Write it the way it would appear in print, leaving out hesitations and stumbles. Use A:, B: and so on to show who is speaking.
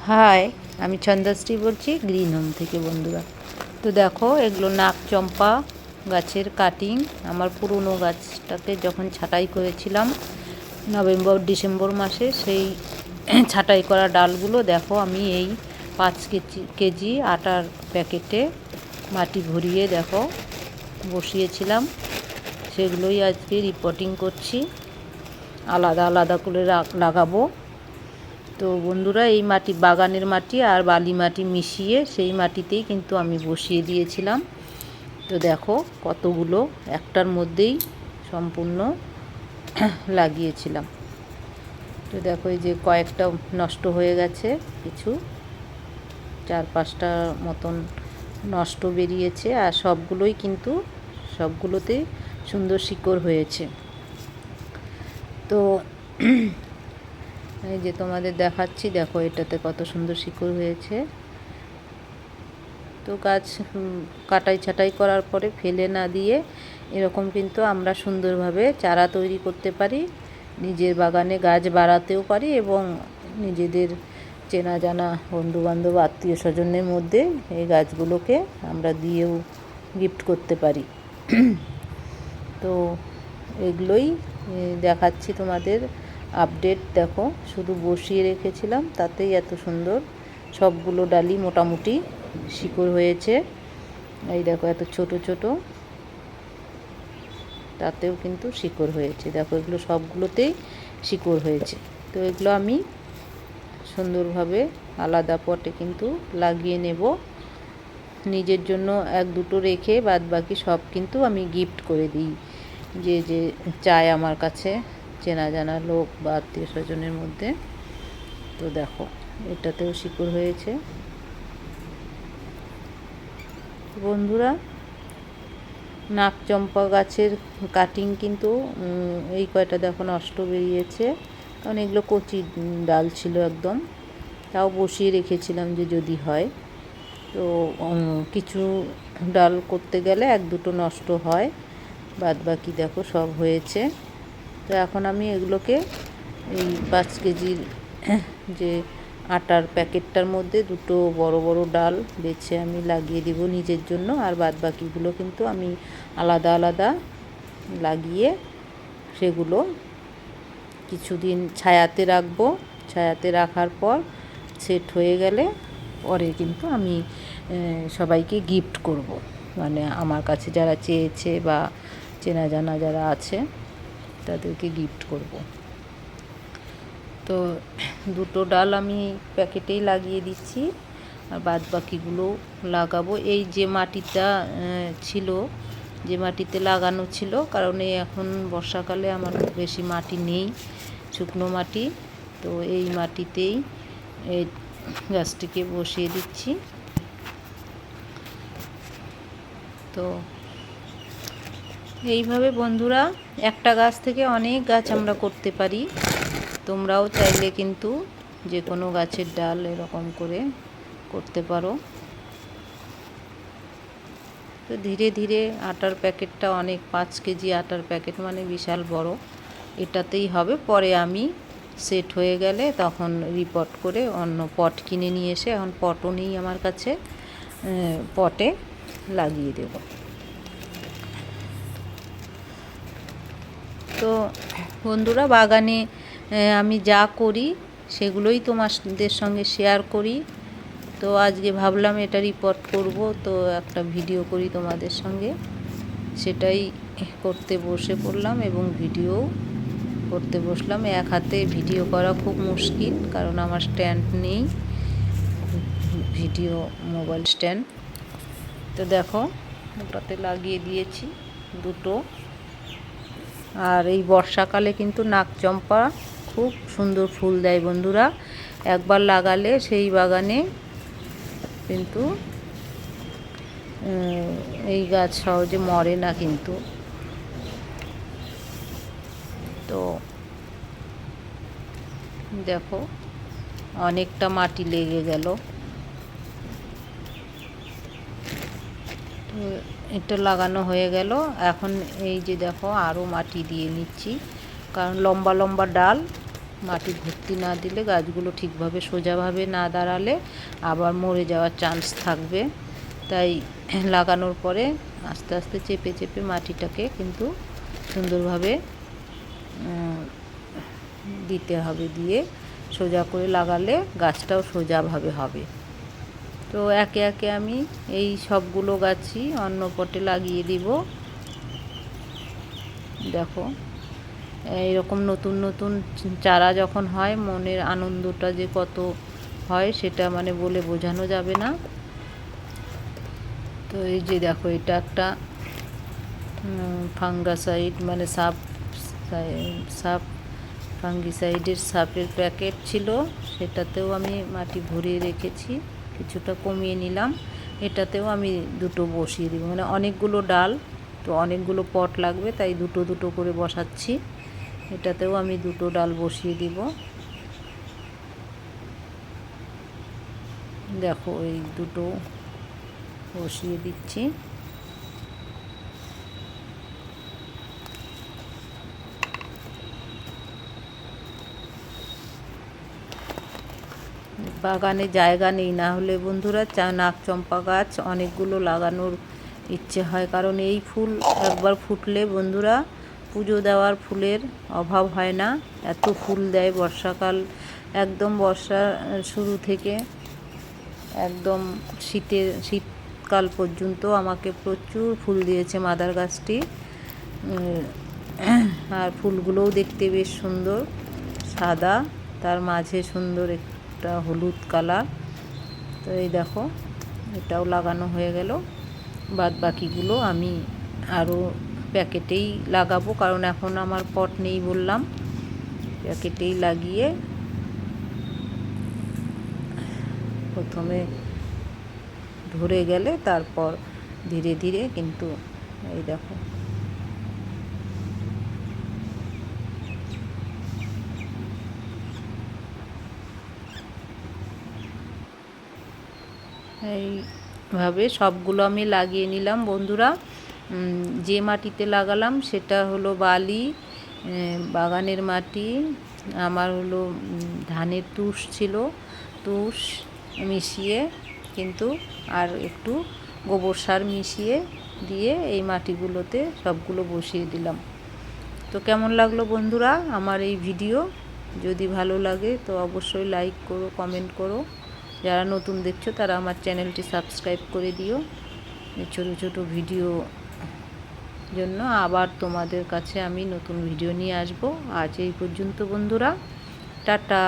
A: High, আমি ছন্দাশ্রী বলছি green home থেকে বন্ধুরা। তো দেখো, এগুলো নাকচম্পা গাছের কাটিং। আমার পুরনো গাছটাকে যখন ছাঁটাই করেছিলাম নভেম্বর ডিসেম্বর মাসে, সেই ছাঁটাই করা ডালগুলো দেখো আমি এই 5 কেজি আটার প্যাকেটে মাটি ভরিয়ে দেখো বসিয়েছিলাম। সেগুলোই আজকে রিপোর্টিং করছি, আলাদা আলাদা করে লাগাবো। তো বন্ধুরা, এই মাটি বাগানের মাটি আর বালি মাটি মিশিয়ে সেই মাটিতেই কিন্তু আমি বসিয়ে দিয়েছিলাম। তো দেখো কতগুলো একটার মধ্যেই সম্পূর্ণ লাগিয়েছিলাম। তো দেখো এই যে কয়েকটা নষ্ট হয়ে গেছে, কিছু 4-5টা মতন নষ্ট বেরিয়েছে, আর সবগুলোই কিন্তু সবগুলোতেই সুন্দর শিকড় হয়েছে। তো এই যে তোমাদের দেখাচ্ছি, দেখো এটাতে কত সুন্দর শিকড় হয়েছে। তো গাছ কাটাই ছাঁটাই করার পরে ফেলে না দিয়ে এরকম কিন্তু আমরা সুন্দরভাবে চারা তৈরি করতে পারি, নিজের বাগানে গাছ বাড়াতেও পারি এবং নিজেদের চেনা জানা বন্ধুবান্ধব আত্মীয় স্বজনের মধ্যে এই গাছগুলোকে আমরা দিয়েও গিফট করতে পারি। তো এগুলোই দেখাচ্ছি তোমাদের আপডেট। দেখো শুধু বসিয়ে রেখেছিলাম, তাতেই এত সুন্দর সবগুলো ডালি মোটামুটি শিকড় হয়েছে। এই দেখো এত ছোট ছোট, তাতেও কিন্তু শিকড় হয়েছে। দেখো এগুলো সবগুলোতেই শিকড় হয়েছে। তো এগুলো আমি সুন্দরভাবে আলাদা পটে কিন্তু লাগিয়ে নেব। নিজের জন্য 1-2টো রেখে বাদ বাকি সব কিন্তু আমি গিফট করে দিই, যে যে চায় আমার কাছে, চেনা জানা লোক বা আত্মীয় স্বজনের মধ্যে। তো দেখো এটাতেও শিকড় হয়েছে। বন্ধুরা, নাকচম্পা গাছের কাটিং কিন্তু এই কয়টা দেখো নষ্ট বেরিয়েছে, কারণ এগুলো কচি ডাল ছিল একদম, তাও বসিয়ে রেখেছিলাম যে যদি হয়। তো কিছু ডাল করতে গেলে 1-2টো নষ্ট হয়, বাদ বাকি দেখো সব হয়েছে। তো এখন আমি এগুলোকে এই 5 কেজির যে আটার প্যাকেটটার মধ্যে 2টো বড় বড় ডাল বেছে আমি লাগিয়ে দেব নিজের জন্য, আর বাদ বাকিগুলো কিন্তু আমি আলাদা আলাদা লাগিয়ে সেগুলো কিছুদিন ছায়াতে রাখবো। ছায়াতে রাখার পর সেট হয়ে গেলে পরে কিন্তু আমি সবাইকে গিফট করব, মানে আমার কাছে যারা চেয়েছে বা চেনা জানা যারা আছে তাদেরকে গিফট করব। তো 2টো ডাল আমি প্যাকেটেই লাগিয়ে দিচ্ছি, আর বাদ বাকিগুলো লাগাবো। এই যে মাটিটা ছিল, যে মাটিতে লাগানো ছিল, কারণ এই এখন বর্ষাকালে আমার বেশি মাটি নেই, শুকনো মাটি। তো এই মাটিতেই এই গাছটিকে বসিয়ে দিচ্ছি। তো এইভাবে বন্ধুরা একটা গাছ থেকে অনেক গাছ আমরা করতে পারি। তোমরাও চাইলে কিন্তু যে কোনো গাছের ডাল এরকম করে করতে পারো। তো ধীরে ধীরে আটার প্যাকেটটা অনেক, 5 কেজি আটার প্যাকেট মানে বিশাল বড়, এটাতেই হবে। পরে আমি সেট হয়ে গেলে তখন রিপোর্ট করে অন্য পট কিনে নিয়ে এসে, এখন পটও নেই আমার কাছে, পটে লাগিয়ে দেব। তো বন্ধুরা, বাগানে আমি যা করি সেগুলোই তোমাদের সঙ্গে শেয়ার করি। তো আজকে ভাবলাম এটা রিপোর্ট করব, তো একটা ভিডিও করি তোমাদের সঙ্গে, সেটাই করতে বসে পড়লাম এবং ভিডিও করতে বসলাম। এক হাতে ভিডিও করা খুব মুশকিল, কারণ আমার স্ট্যান্ড নেই, ভিডিও মোবাইল স্ট্যান্ড। তো দেখো ওটাতে লাগিয়ে দিয়েছি 2টো। আর এই বর্ষাকালে কিন্তু নাকচম্পা খুব সুন্দর ফুল দেয় বন্ধুরা। একবার লাগালে সেই বাগানে কিন্তু এই গাছ সহজে মরে না কিন্তু। তো দেখো অনেকটা মাটি লেগে গেল। তো এটা লাগানো হয়ে গেল। এখন এই যে দেখো আরও মাটি দিয়ে নিচ্ছি, কারণ লম্বা লম্বা ডাল, মাটি ভর্তি না দিলে গাছগুলো ঠিকভাবে সোজাভাবে না দাঁড়ালে আবার মরে যাওয়ার চান্স থাকবে। তাই লাগানোর পরে আস্তে আস্তে চেপে চেপে মাটিটাকে কিন্তু সুন্দরভাবে দিতে হবে, দিয়ে সোজা করে লাগালে গাছটাও সোজাভাবে হবে। তো একে একে আমি এই সবগুলো গাছই অন্য পটে লাগিয়ে দিব। দেখো এইরকম নতুন নতুন চারা যখন হয় মনের আনন্দটা যে কত হয় সেটা মানে বলে বোঝানো যাবে না। তো এই যে দেখো এটা একটা ফাঙ্গাসাইড মানে সাপ ফাঙ্গিসাইডের সাপের প্যাকেট ছিল, সেটাতেও আমি মাটি ভরিয়ে রেখেছি, কিছুটা কমিয়ে নিলাম। এটাতেও আমি দুটো বসিয়ে দিব, মানে অনেকগুলো ডাল তো অনেকগুলো পট লাগবে, তাই দুটো দুটো করে বসাচ্ছি। এটাতেও আমি দুটো ডাল বসিয়ে দিব। দেখো এই দুটো বসিয়ে দিচ্ছি। বাগানে জায়গা নেই, না হলে বন্ধুরা নাক চম্পা গাছ অনেকগুলো লাগানোর ইচ্ছে হয়, কারণ এই ফুল একবার ফুটলে বন্ধুরা পুজো দেওয়ার ফুলের অভাব হয় না। এত ফুল দেয় বর্ষাকাল, একদম বর্ষা শুরু থেকে একদম শীতকাল পর্যন্ত আমাকে প্রচুর ফুল দিয়েছে মাদার গাছটি। আর ফুলগুলোও দেখতে বেশ সুন্দর, সাদা, তার মাঝে সুন্দর একটা হলুদ কালার। তো এই দেখো এটাও লাগানো হয়ে গেল। বাদ বাকিগুলো আমি আরও প্যাকেটেই লাগাবো, কারণ এখন আমার পট নেই বললাম। প্যাকেটেই লাগিয়ে প্রথমে ধরে গেলে তারপর ধীরে ধীরে কিন্তু এই দেখো এইভাবে সবগুলো আমি লাগিয়ে নিলাম বন্ধুরা। যে মাটিতে লাগালাম সেটা হলো বালি, বাগানের মাটি, আমার হলো ধানের তুষ ছিল, তুষ মিশিয়ে কিন্তু আর একটু গোবর সার মিশিয়ে দিয়ে এই মাটিগুলোতে সবগুলো বসিয়ে দিলাম। তো কেমন লাগলো বন্ধুরা আমার এই ভিডিও? যদি ভালো লাগে তো অবশ্যই লাইক করো, কমেন্ট করো। যারা নতুন দেখছো তারা আমার চ্যানেলটি সাবস্ক্রাইব করে দিও। ছোটো ছোটো ভিডিও জন্য আবার তোমাদের কাছে আমি নতুন ভিডিও নিয়ে আসবো। আজ এই পর্যন্ত বন্ধুরা, টাটা।